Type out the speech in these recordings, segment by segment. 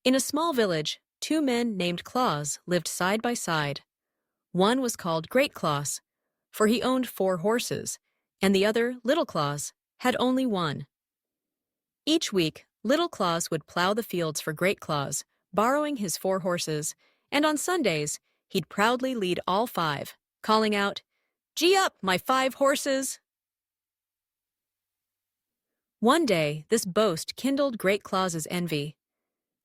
In a small village, two men named Claus lived side by side. One was called Great Claus, for he owned 4 horses, and the other, Little Claus, had only one. Each week, Little Claus would plow the fields for Great Claus, borrowing his 4 horses, and on Sundays, he'd proudly lead all 5, calling out, "Gee up, my 5 horses!" One day, this boast kindled Great Claus's envy.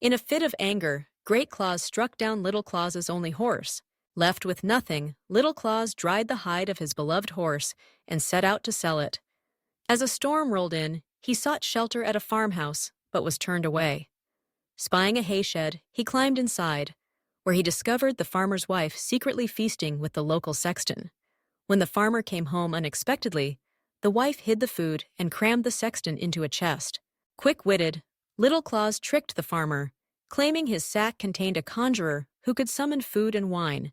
In a fit of anger, Great Claus struck down Little Claus's only horse. Left with nothing, Little Claus dried the hide of his beloved horse and set out to sell it. As a storm rolled in, he sought shelter at a farmhouse, but was turned away. Spying a hayshed, he climbed inside, where he discovered the farmer's wife secretly feasting with the local sexton. When the farmer came home unexpectedly, the wife hid the food and crammed the sexton into a chest. Quick-witted, Little Claus tricked the farmer, claiming his sack contained a conjurer who could summon food and wine.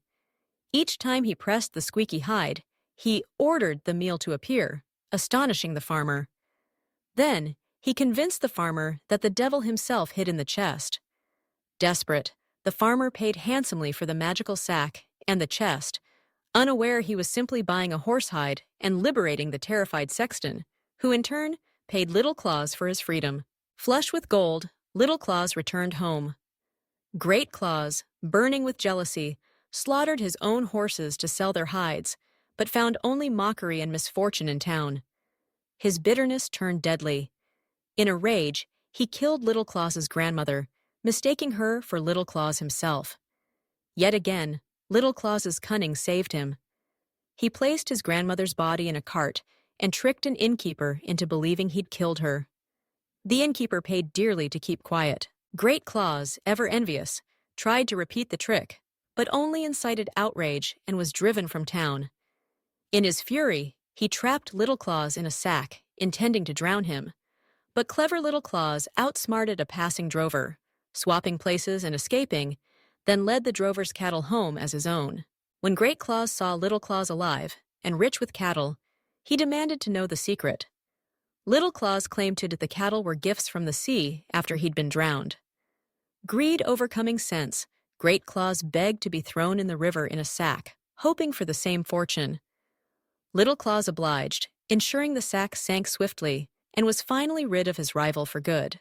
Each time he pressed the squeaky hide, he ordered the meal to appear, astonishing the farmer. Then, he convinced the farmer that the devil himself hid in the chest. Desperate, the farmer paid handsomely for the magical sack and the chest, unaware he was simply buying a horsehide and liberating the terrified sexton, who in turn paid Little Claus for his freedom. Flush with gold, Little Claus returned home. Great Claus, burning with jealousy, slaughtered his own horses to sell their hides, but found only mockery and misfortune in town. His bitterness turned deadly. In a rage, he killed Little Claus's grandmother, mistaking her for Little Claus himself. Yet again, Little Claus's cunning saved him. He placed his grandmother's body in a cart and tricked an innkeeper into believing he'd killed her. The innkeeper paid dearly to keep quiet. Great Claus, ever envious, tried to repeat the trick, but only incited outrage and was driven from town. In his fury, he trapped Little Claus in a sack, intending to drown him. But clever Little Claus outsmarted a passing drover, swapping places and escaping, then led the drover's cattle home as his own. When Great Claus saw Little Claus alive and rich with cattle, he demanded to know the secret. Little Claus claimed the cattle were gifts from the sea after he'd been drowned. Greed overcoming sense, Great Claus begged to be thrown in the river in a sack, hoping for the same fortune. Little Claus obliged, ensuring the sack sank swiftly, and was finally rid of his rival for good.